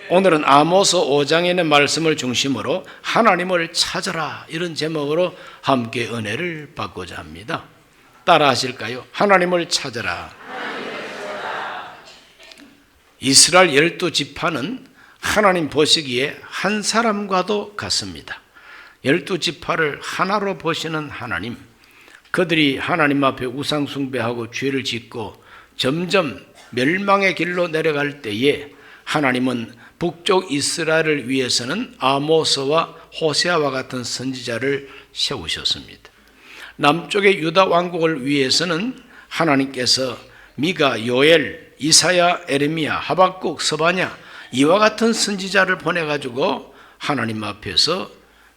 오늘은 아모스 5장에 있는 말씀을 중심으로 하나님을 찾아라, 이런 제목으로 함께 은혜를 받고자 합니다. 따라 하실까요? 하나님을 찾아라. 이스라엘 12지파는 하나님 보시기에 한 사람과도 같습니다. 12지파를 하나로 보시는 하나님, 그들이 하나님 앞에 우상 숭배하고 죄를 짓고 점점 멸망의 길로 내려갈 때에 하나님은 북쪽 이스라엘을 위해서는 아모스와 호세아와 같은 선지자를 세우셨습니다. 남쪽의 유다 왕국을 위해서는 하나님께서 미가, 요엘, 이사야, 에레미야, 하박국, 스바냐 이와 같은 선지자를 보내가지고 하나님 앞에서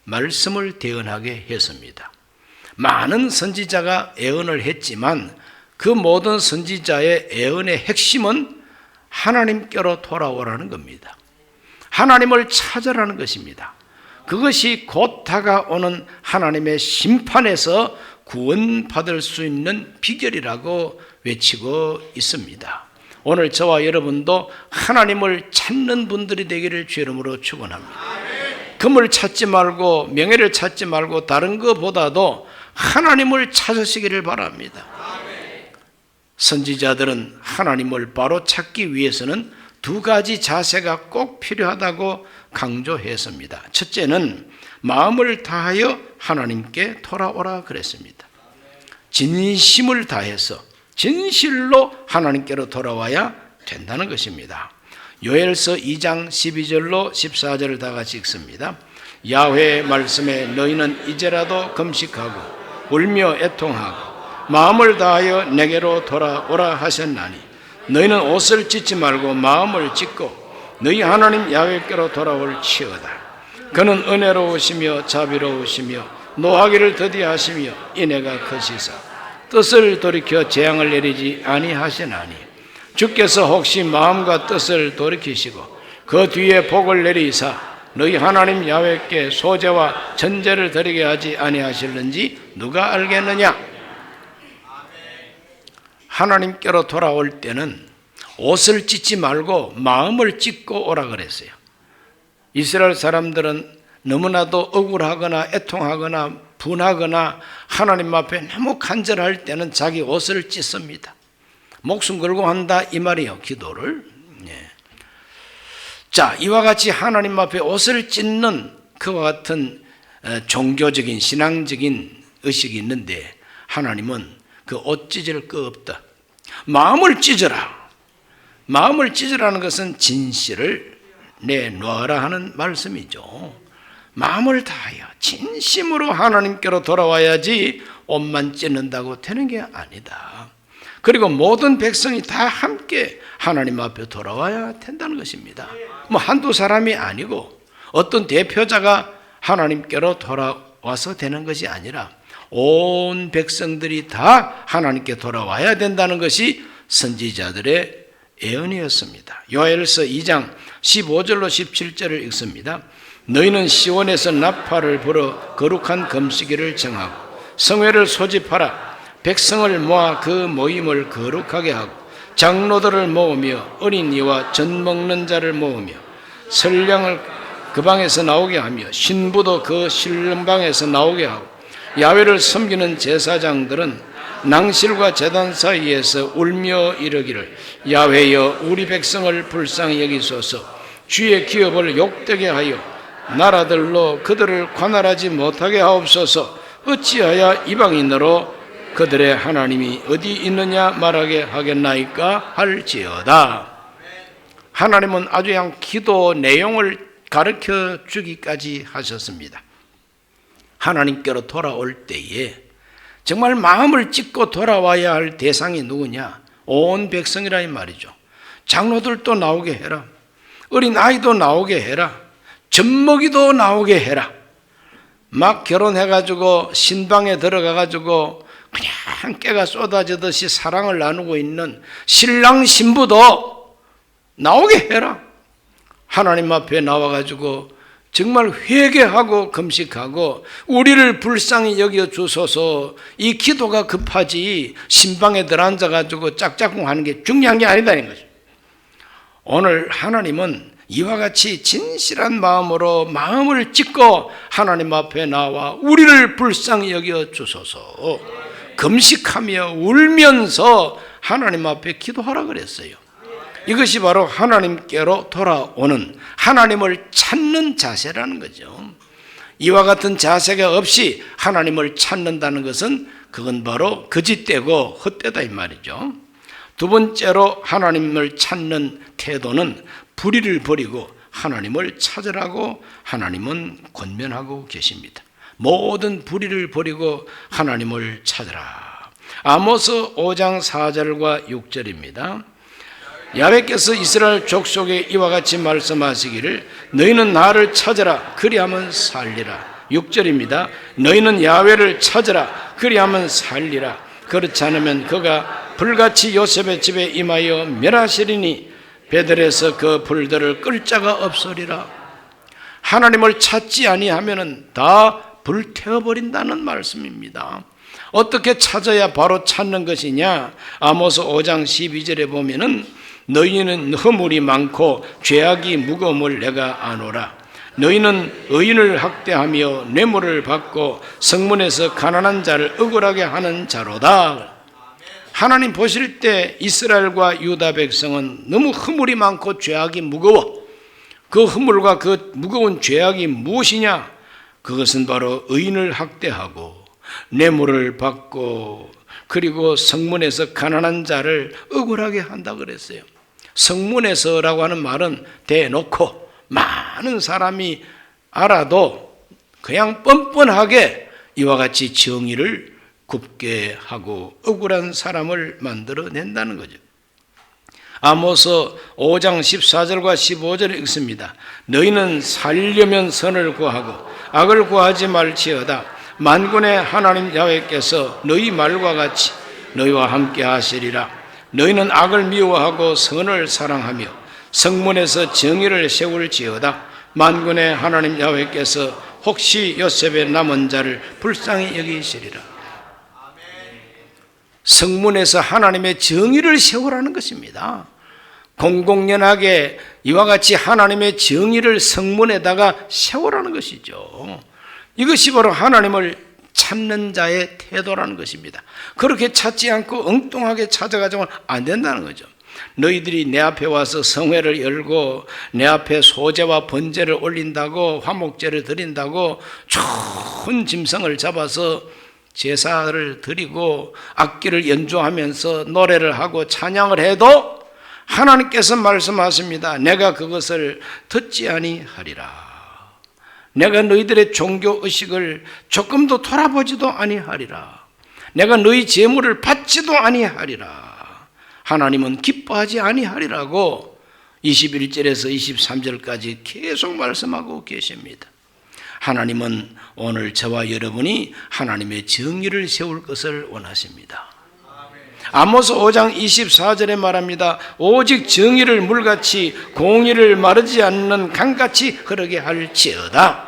말씀을 대언하게 했습니다. 많은 선지자가 애언을 했지만 그 모든 선지자의 애언의 핵심은 하나님께로 돌아오라는 겁니다. 하나님을 찾으라는 것입니다. 그것이 곧 다가오는 하나님의 심판에서 구원받을 수 있는 비결이라고 외치고 있습니다. 오늘 저와 여러분도 하나님을 찾는 분들이 되기를 주 이름으로 축원합니다. 금을 찾지 말고 명예를 찾지 말고 다른 것보다도 하나님을 찾으시기를 바랍니다. 선지자들은 하나님을 바로 찾기 위해서는 두 가지 자세가 꼭 필요하다고 강조했습니다. 첫째는 마음을 다하여 하나님께 돌아오라 그랬습니다. 진심을 다해서 진실로 하나님께로 돌아와야 된다는 것입니다. 요엘서 2장 12절로 14절을 다 같이 읽습니다. 야훼의 말씀에 너희는 이제라도 금식하고 울며 애통하고 마음을 다하여 내게로 돌아오라 하셨나니 너희는 옷을 찢지 말고 마음을 찢고 너희 하나님 야훼께로 돌아올지어다. 그는 은혜로우시며 자비로우시며 노하기를 더디하시며 인애가 크시사 뜻을 돌이켜 재앙을 내리지 아니하시나니 주께서 혹시 마음과 뜻을 돌이키시고 그 뒤에 복을 내리사 너희 하나님 야훼께 소제와 전제를 드리게 하지 아니하실는지 누가 알겠느냐? 하나님께로 돌아올 때는 옷을 찢지 말고 마음을 찢고 오라 그랬어요. 이스라엘 사람들은 너무나도 억울하거나 애통하거나 분하거나 하나님 앞에 너무 간절할 때는 자기 옷을 찢습니다. 목숨 걸고 한다 이 말이에요. 기도를. 자, 이와 같이 하나님 앞에 옷을 찢는 그와 같은 종교적인 신앙적인 의식이 있는데 하나님은 그 옷 찢을 거 없다. 마음을 찢어라. 마음을 찢으라는 것은 진실을 내놓아라 하는 말씀이죠. 마음을 다하여 진심으로 하나님께로 돌아와야지 옷만 찢는다고 되는 게 아니다. 그리고 모든 백성이 다 함께 하나님 앞에 돌아와야 된다는 것입니다. 뭐 한두 사람이 아니고 어떤 대표자가 하나님께로 돌아와서 되는 것이 아니라 온 백성들이 다 하나님께 돌아와야 된다는 것이 선지자들의 예언이었습니다. 요엘서 2장 15절로 17절을 읽습니다. 너희는 시온에서 나팔을 불어 거룩한 금식일을 정하고 성회를 소집하라. 백성을 모아 그 모임을 거룩하게 하고 장로들을 모으며 어린이와 젖 먹는 자를 모으며 선량을 그 방에서 나오게 하며 신부도 그 신방에서 나오게 하고 야훼를 섬기는 제사장들은 낭실과 제단 사이에서 울며 이르기를 야훼여 우리 백성을 불쌍히 여기소서. 주의 기업을 욕되게 하여 나라들로 그들을 관할하지 못하게 하옵소서. 어찌하여 이방인으로 그들의 하나님이 어디 있느냐 말하게 하겠나이까 할지어다. 하나님은 아주 그냥 기도 내용을 가르쳐 주기까지 하셨습니다. 하나님께로 돌아올 때에 정말 마음을 찢고 돌아와야 할 대상이 누구냐? 온 백성이라 이 말이죠. 장로들도 나오게 해라. 어린 아이도 나오게 해라. 젖먹이도 나오게 해라. 막 결혼해가지고 신방에 들어가가지고 그냥 깨가 쏟아지듯이 사랑을 나누고 있는 신랑 신부도 나오게 해라. 하나님 앞에 나와가지고 정말 회개하고 금식하고 우리를 불쌍히 여겨 주소서. 이 기도가 급하지 신방에 들어앉아가지고 짝짝꿍 하는 게 중요한 게 아니다는 거죠. 오늘 하나님은 이와 같이 진실한 마음으로 마음을 찢고 하나님 앞에 나와 우리를 불쌍히 여겨 주소서. 금식하며 울면서 하나님 앞에 기도하라 그랬어요. 이것이 바로 하나님께로 돌아오는, 하나님을 찾는 자세라는 거죠. 이와 같은 자세가 없이 하나님을 찾는다는 것은 그건 바로 거짓되고 헛되다 이 말이죠. 두 번째로 하나님을 찾는 태도는 불의를 버리고 하나님을 찾으라고 하나님은 권면하고 계십니다. 모든 불의를 버리고 하나님을 찾으라. 아모스 5장 4절과 6절입니다. 야훼께서 이스라엘 족속에 이와 같이 말씀하시기를 너희는 나를 찾으라 그리하면 살리라. 6절입니다. 너희는 야훼를 찾으라 그리하면 살리라. 그렇지 않으면 그가 불같이 요셉의 집에 임하여 멸하시리니 베들에서 그 불들을 끌 자가 없으리라. 하나님을 찾지 아니하면 다 불태워버린다는 말씀입니다. 어떻게 찾아야 바로 찾는 것이냐? 아모스 5장 12절에 보면은 너희는 허물이 많고 죄악이 무거움을 내가 아노라. 너희는 의인을 학대하며 뇌물을 받고 성문에서 가난한 자를 억울하게 하는 자로다. 하나님 보실 때 이스라엘과 유다 백성은 너무 허물이 많고 죄악이 무거워. 그 허물과 그 무거운 죄악이 무엇이냐? 그것은 바로 의인을 학대하고 뇌물을 받고 그리고 성문에서 가난한 자를 억울하게 한다 그랬어요. 성문에서라고 하는 말은 대놓고 많은 사람이 알아도 그냥 뻔뻔하게 이와 같이 정의를 굽게 하고 억울한 사람을 만들어낸다는 거죠. 아모스 5장 14절과 15절에 읽습니다. 너희는 살려면 선을 구하고 악을 구하지 말지어다. 만군의 하나님 야훼께서 너희 말과 같이 너희와 함께 하시리라. 너희는 악을 미워하고 선을 사랑하며 성문에서 정의를 세울지어다. 만군의 하나님 야훼께서 혹시 요셉의 남은 자를 불쌍히 여기시리라. 성문에서 하나님의 정의를 세우라는 것입니다. 공공연하게 이와 같이 하나님의 정의를 성문에다가 세우라는 것이죠. 이것이 바로 하나님을 찾는 자의 태도라는 것입니다. 그렇게 찾지 않고 엉뚱하게 찾아가지고는 안 된다는 거죠. 너희들이 내 앞에 와서 성회를 열고 내 앞에 소제와 번제를 올린다고 화목제를 드린다고 좋은 짐승을 잡아서 제사를 드리고 악기를 연주하면서 노래를 하고 찬양을 해도 하나님께서 말씀하십니다. 내가 그것을 듣지 아니하리라. 내가 너희들의 종교의식을 조금도 돌아보지도 아니하리라. 내가 너희 제물을 받지도 아니하리라. 하나님은 기뻐하지 아니하리라고 21절에서 23절까지 계속 말씀하고 계십니다. 하나님은 오늘 저와 여러분이 하나님의 정의를 세울 것을 원하십니다. 아모스 5장 24절에 말합니다. 오직 정의를 물같이 공의를 마르지 않는 강같이 흐르게 할지어다.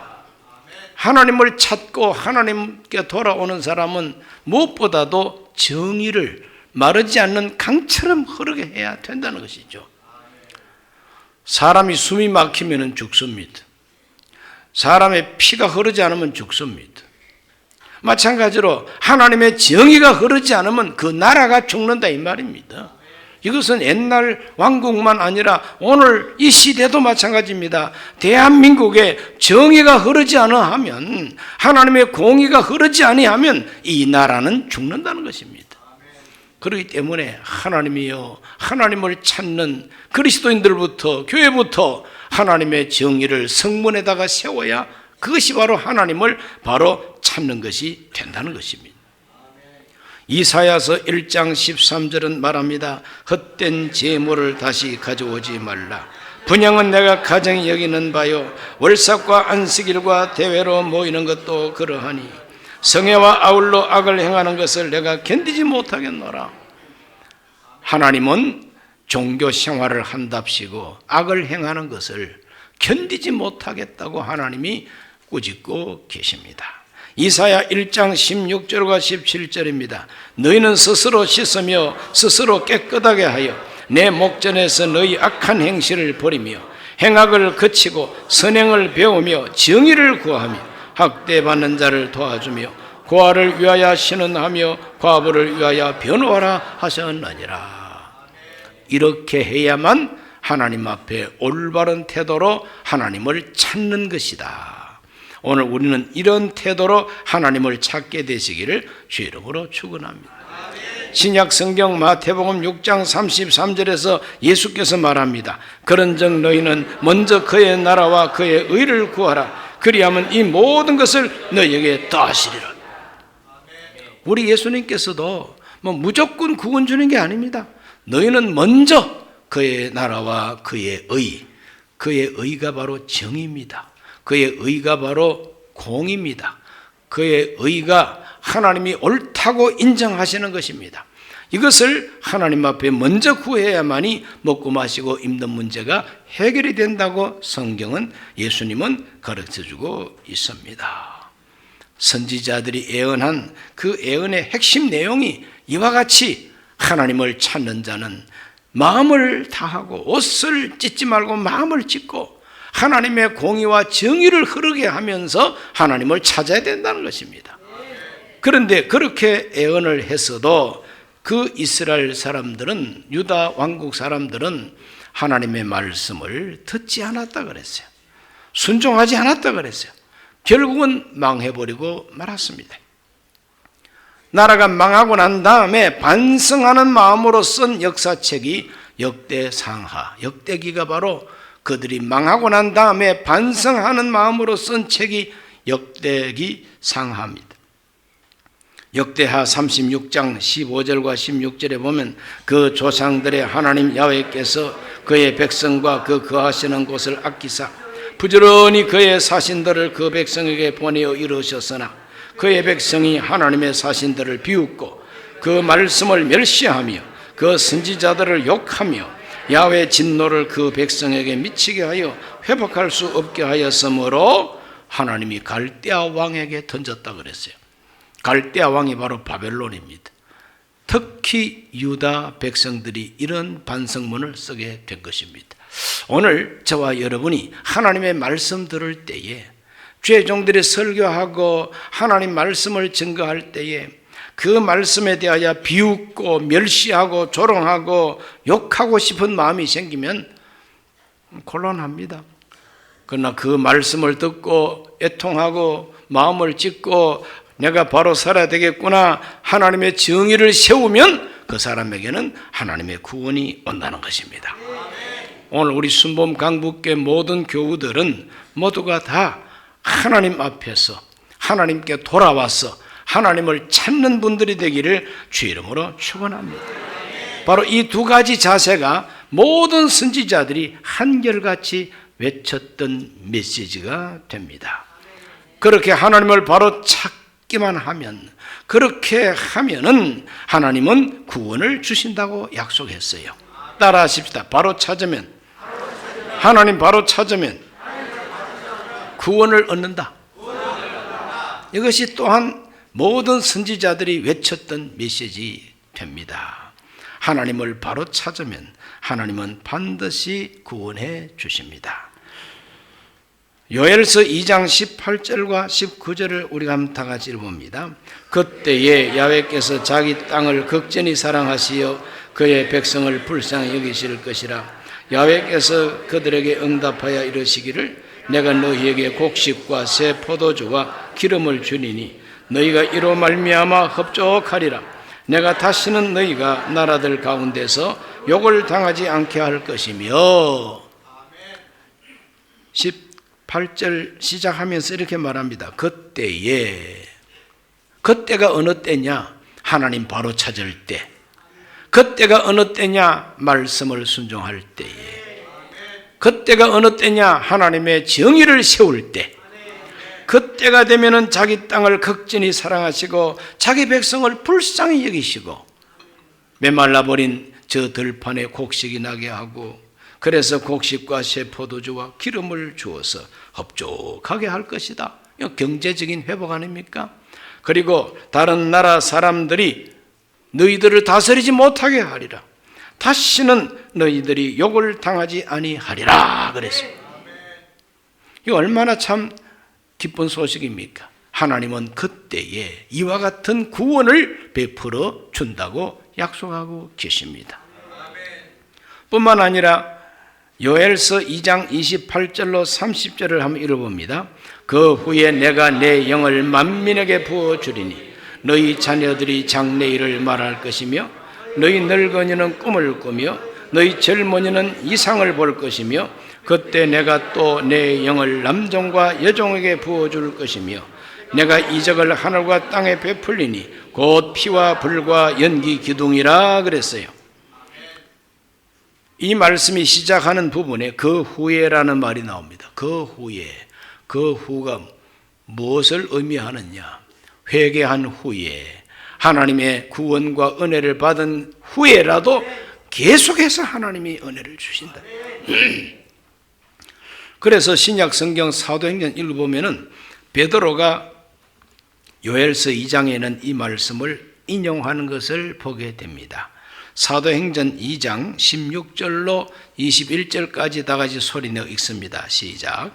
하나님을 찾고 하나님께 돌아오는 사람은 무엇보다도 정의를 마르지 않는 강처럼 흐르게 해야 된다는 것이죠. 사람이 숨이 막히면 죽습니다. 사람의 피가 흐르지 않으면 죽습니다. 마찬가지로 하나님의 정의가 흐르지 않으면 그 나라가 죽는다 이 말입니다. 이것은 옛날 왕국만 아니라 오늘 이 시대도 마찬가지입니다. 대한민국에 정의가 흐르지 않아 하면, 하나님의 공의가 흐르지 아니하면 이 나라는 죽는다는 것입니다. 그렇기 때문에 하나님이요, 하나님을 찾는 그리스도인들부터 교회부터 하나님의 정의를 성문에다가 세워야 그것이 바로 하나님을 바로 찾는 것이 된다는 것입니다. 이사야서 1장 13절은 말합니다. 헛된 재물을 다시 가져오지 말라. 분향은 내가 가정히 여기는 바요, 월삭과 안식일과 대회로 모이는 것도 그러하니 성회와 아울러 악을 행하는 것을 내가 견디지 못하겠노라. 하나님은 종교 생활을 한답시고 악을 행하는 것을 견디지 못하겠다고 하나님이 꾸짖고 계십니다. 이사야 1장 16절과 17절입니다. 너희는 스스로 씻으며 스스로 깨끗하게 하여 내 목전에서 너희 악한 행실을 버리며 행악을 그치고 선행을 배우며 정의를 구하며 학대받는 자를 도와주며 고아를 위하여 신원하며 과부를 위하여 변호하라 하셨느니라. 이렇게 해야만 하나님 앞에 올바른 태도로 하나님을 찾는 것이다. 오늘 우리는 이런 태도로 하나님을 찾게 되시기를 주의 이름으로 축원합니다. 신약 성경 마태복음 6장 33절에서 예수께서 말합니다. 그런즉 너희는 먼저 그의 나라와 그의 의를 구하라. 그리하면 이 모든 것을 너희에게 더하시리라. 우리 예수님께서도 무조건 구원 주는 게 아닙니다. 너희는 먼저 그의 나라와 그의 의, 그의 의가 바로 정의입니다. 그의 의가 바로 공입니다. 그의 의가 하나님이 옳다고 인정하시는 것입니다. 이것을 하나님 앞에 먼저 구해야만이 먹고 마시고 입는 문제가 해결이 된다고 성경은, 예수님은 가르쳐주고 있습니다. 선지자들이 예언한 그 예언의 핵심 내용이 이와 같이 하나님을 찾는 자는 마음을 다하고 옷을 찢지 말고 마음을 찢고 하나님의 공의와 정의를 흐르게 하면서 하나님을 찾아야 된다는 것입니다. 그런데 그렇게 예언을 했어도 그 이스라엘 사람들은, 유다 왕국 사람들은 하나님의 말씀을 듣지 않았다 그랬어요. 순종하지 않았다 그랬어요. 결국은 망해버리고 말았습니다. 나라가 망하고 난 다음에 반성하는 마음으로 쓴 역사책이 역대상하, 역대기가 바로 그들이 망하고 난 다음에 반성하는 마음으로 쓴 책이 역대기 상하입니다. 역대하 36장 15절과 16절에 보면 그 조상들의 하나님 야훼께서 그의 백성과 그 거하시는 곳을 아끼사 부지런히 그의 사신들을 그 백성에게 보내어 이루셨으나 그의 백성이 하나님의 사신들을 비웃고 그 말씀을 멸시하며 그 선지자들을 욕하며 야훼 진노를 그 백성에게 미치게 하여 회복할 수 없게 하였으므로 하나님이 갈대아 왕에게 던졌다 그랬어요. 갈대아 왕이 바로 바벨론입니다. 특히 유다 백성들이 이런 반성문을 쓰게 된 것입니다. 오늘 저와 여러분이 하나님의 말씀 들을 때에, 죄종들이 설교하고 하나님 말씀을 증거할 때에 그 말씀에 대하여 비웃고 멸시하고 조롱하고 욕하고 싶은 마음이 생기면 곤란합니다. 그러나 그 말씀을 듣고 애통하고 마음을 찢고 내가 바로 살아야 되겠구나, 하나님의 정의를 세우면 그 사람에게는 하나님의 구원이 온다는 것입니다. 오늘 우리 순범 강북교회 모든 교우들은 모두가 다 하나님 앞에서 하나님께 돌아와서 하나님을 찾는 분들이 되기를 주의 이름으로 축원합니다. 바로 이 두 가지 자세가 모든 선지자들이 한결같이 외쳤던 메시지가 됩니다. 그렇게 하나님을 바로 찾기만 하면, 그렇게 하면은 하나님은 구원을 주신다고 약속했어요. 따라하십시다. 바로 찾으면, 하나님 바로 찾으면 구원을 얻는다. 이것이 또한 모든 선지자들이 외쳤던 메시지 됩니다. 하나님을 바로 찾으면 하나님은 반드시 구원해 주십니다. 요엘서 2장 18절과 19절을 우리가 한번 다 같이 읽어봅니다. 그때에 야훼께서 자기 땅을 극진히 사랑하시어 그의 백성을 불쌍히 여기실 것이라. 야훼께서 그들에게 응답하여 이르시기를 내가 너희에게 곡식과 새 포도주와 기름을 주리니 너희가 이로 말미암아 흡족하리라. 내가 다시는 너희가 나라들 가운데서 욕을 당하지 않게 할 것이며. 18절 시작하면서 이렇게 말합니다. 그때에, 그때가 어느 때냐? 하나님 바로 찾을 때. 그때가 어느 때냐? 말씀을 순종할 때에. 그때가 어느 때냐? 하나님의 정의를 세울 때. 그때가 되면은 자기 땅을 극진히 사랑하시고 자기 백성을 불쌍히 여기시고 메말라버린 저 들판에 곡식이 나게 하고, 그래서 곡식과 새 포도주와 기름을 주어서 흡족하게 할 것이다. 이거 경제적인 회복 아닙니까? 그리고 다른 나라 사람들이 너희들을 다스리지 못하게 하리라. 다시는 너희들이 욕을 당하지 아니하리라 그랬어요. 이거 얼마나 참 기쁜 소식입니까? 하나님은 그때에 이와 같은 구원을 베풀어 준다고 약속하고 계십니다. 뿐만 아니라 요엘서 2장 28절로 30절을 한번 읽어봅니다. 그 후에 내가 내 영을 만민에게 부어주리니 너희 자녀들이 장래일을 말할 것이며 너희 늙은이는 꿈을 꾸며 너희 젊은이는 이상을 볼 것이며 그때 내가 또 내 영을 남종과 여종에게 부어줄 것이며 내가 이적을 하늘과 땅에 베풀리니 곧 피와 불과 연기 기둥이라 그랬어요. 이 말씀이 시작하는 부분에 그 후에라는 말이 나옵니다. 그 후에, 그 후가 무엇을 의미하느냐? 회개한 후에, 하나님의 구원과 은혜를 받은 후에라도 계속해서 하나님이 은혜를 주신다. 그래서 신약 성경 사도행전 읽어보면은 베드로가 요엘서 2장에는 이 말씀을 인용하는 것을 보게 됩니다. 사도행전 2장 16절로 21절까지 다 같이 소리내어 읽습니다. 시작.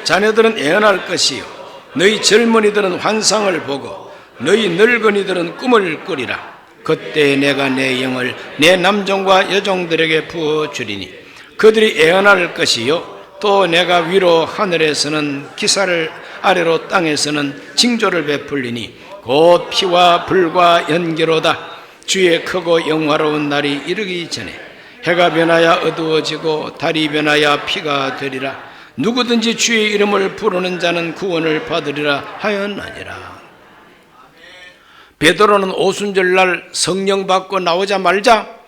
자녀들은 애언할 것이요 너희 젊은이들은 환상을 보고 너희 늙은이들은 꿈을 꾸리라. 그때 내가 내 영을 내 남종과 여종들에게 부어주리니 그들이 애언할 것이요 또 내가 위로 하늘에서는 기사를 아래로 땅에서는 징조를 베풀리니 곧 피와 불과 연기로다. 주의 크고 영화로운 날이 이르기 전에 해가 변하여 어두워지고 달이 변하여 피가 되리라. 누구든지 주의 이름을 부르는 자는 구원을 받으리라 하였느니라. 베드로는 오순절날 성령 받고 나오자마자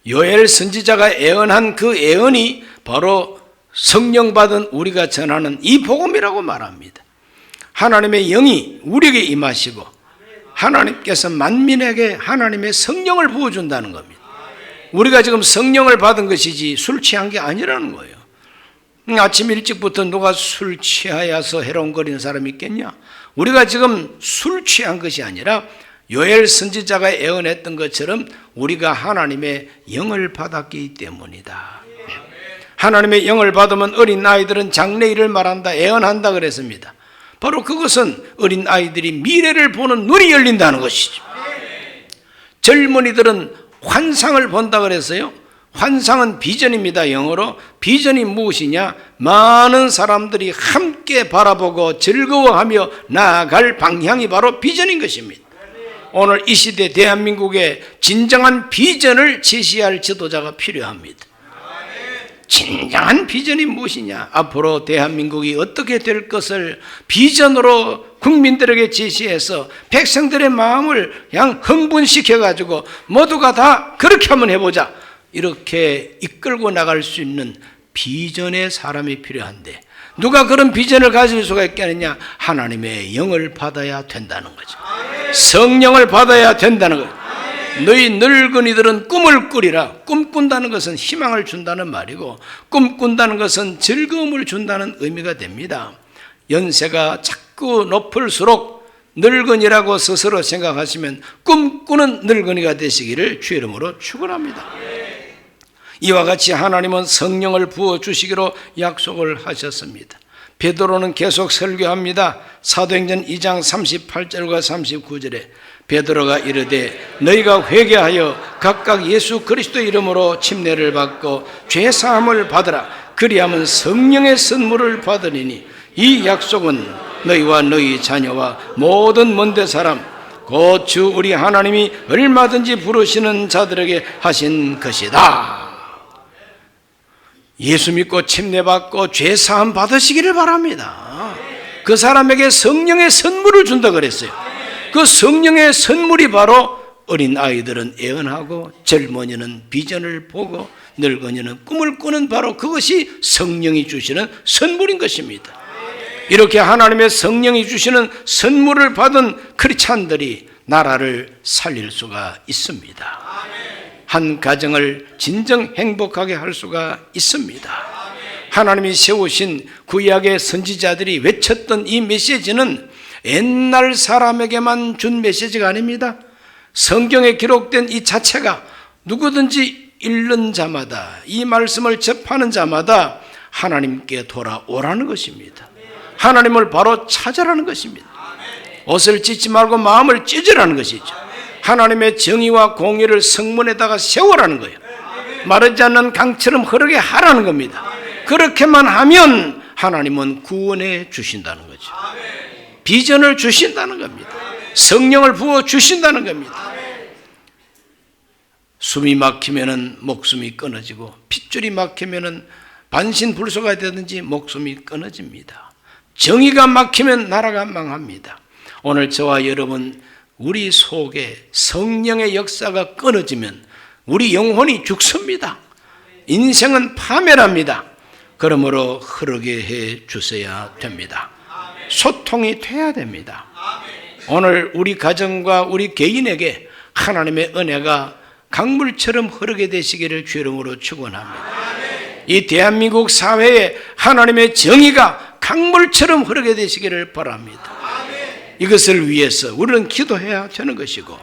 요엘 선지자가 애언한 그 애언이 바로 성령 받은 우리가 전하는 이 복음이라고 말합니다. 하나님의 영이 우리에게 임하시고 하나님께서 만민에게 하나님의 성령을 부어준다는 겁니다. 우리가 지금 성령을 받은 것이지 술 취한 게 아니라는 거예요. 아침 일찍부터 누가 술 취하여서 해롱거리는 사람이 있겠냐? 우리가 지금 술 취한 것이 아니라 요엘 선지자가 애언했던 것처럼 우리가 하나님의 영을 받았기 때문이다. 하나님의 영을 받으면 어린 아이들은 장래일을 말한다, 애언한다 그랬습니다. 바로 그것은 어린 아이들이 미래를 보는 눈이 열린다는 것이죠. 젊은이들은 환상을 본다 그랬어요. 환상은 비전입니다. 영어로 비전이 무엇이냐? 많은 사람들이 함께 바라보고 즐거워하며 나아갈 방향이 바로 비전인 것입니다. 오늘 이 시대 대한민국의 진정한 비전을 제시할 지도자가 필요합니다. 진정한 비전이 무엇이냐? 앞으로 대한민국이 어떻게 될 것을 비전으로 국민들에게 제시해서 백성들의 마음을 그냥 흥분시켜가지고 모두가 다 그렇게 한번 해보자, 이렇게 이끌고 나갈 수 있는 비전의 사람이 필요한데 누가 그런 비전을 가질 수가 있겠느냐? 하나님의 영을 받아야 된다는 거죠. 성령을 받아야 된다는 거죠. 너희 늙은이들은 꿈을 꾸리라. 꿈꾼다는 것은 희망을 준다는 말이고 꿈꾼다는 것은 즐거움을 준다는 의미가 됩니다. 연세가 자꾸 높을수록 늙은이라고 스스로 생각하시면 꿈꾸는 늙은이가 되시기를 주의 이름으로 축원합니다. 이와 같이 하나님은 성령을 부어주시기로 약속을 하셨습니다. 베드로는 계속 설교합니다. 사도행전 2장 38절과 39절에 베드로가 이르되 너희가 회개하여 각각 예수 그리스도 이름으로 침례를 받고 죄사함을 받으라. 그리하면 성령의 선물을 받으리니 이 약속은 너희와 너희 자녀와 모든 먼데 사람 곧 주 우리 하나님이 얼마든지 부르시는 자들에게 하신 것이다. 예수 믿고 침례받고 죄사함 받으시기를 바랍니다. 그 사람에게 성령의 선물을 준다 그랬어요. 그 성령의 선물이 바로 어린 아이들은 애언하고 젊은이는 비전을 보고 늙은이는 꿈을 꾸는 바로 그것이 성령이 주시는 선물인 것입니다. 이렇게 하나님의 성령이 주시는 선물을 받은 크리스찬들이 나라를 살릴 수가 있습니다. 한 가정을 진정 행복하게 할 수가 있습니다. 하나님이 세우신 구약의 선지자들이 외쳤던 이 메시지는 옛날 사람에게만 준 메시지가 아닙니다. 성경에 기록된 이 자체가 누구든지 읽는 자마다, 이 말씀을 접하는 자마다 하나님께 돌아오라는 것입니다. 하나님을 바로 찾아라는 것입니다. 옷을 찢지 말고 마음을 찢으라는 것이죠. 하나님의 정의와 공의를 성문에다가 세우라는 거예요. 마르지 않는 강처럼 흐르게 하라는 겁니다. 그렇게만 하면 하나님은 구원해 주신다는 거죠. 비전을 주신다는 겁니다. 성령을 부어 주신다는 겁니다. 숨이 막히면은 목숨이 끊어지고, 핏줄이 막히면은 반신불수가 되든지 목숨이 끊어집니다. 정의가 막히면 나라가 망합니다. 오늘 저와 여러분, 우리 속에 성령의 역사가 끊어지면 우리 영혼이 죽습니다. 인생은 파멸합니다. 그러므로 흐르게 해 주셔야 됩니다. 소통이 돼야 됩니다. 오늘 우리 가정과 우리 개인에게 하나님의 은혜가 강물처럼 흐르게 되시기를 주의 이름으로 축원합니다. 이 대한민국 사회에 하나님의 정의가 강물처럼 흐르게 되시기를 바랍니다. 이것을 위해서 우리는 기도해야 되는 것이고,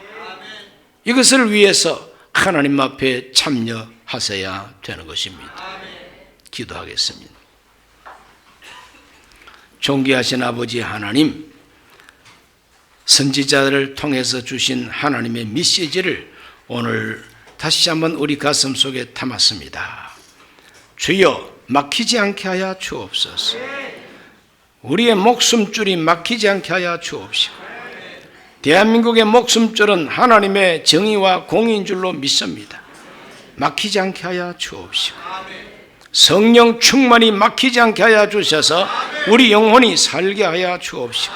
이것을 위해서 하나님 앞에 참여하셔야 되는 것입니다. 기도하겠습니다. 존귀하신 아버지 하나님, 선지자들을 통해서 주신 하나님의 메시지를 오늘 다시 한번 우리 가슴 속에 담았습니다. 주여, 막히지 않게 하여 주옵소서. 우리의 목숨줄이 막히지 않게 하여 주옵시고, 대한민국의 목숨줄은 하나님의 정의와 공의인 줄로 믿습니다. 막히지 않게 하여 주옵시고, 성령 충만히 막히지 않게 하여 주셔서 우리 영혼이 살게 하여 주옵시고,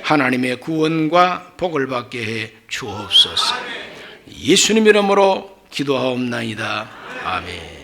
하나님의 구원과 복을 받게 해 주옵소서. 예수님 이름으로 기도하옵나이다. 아멘.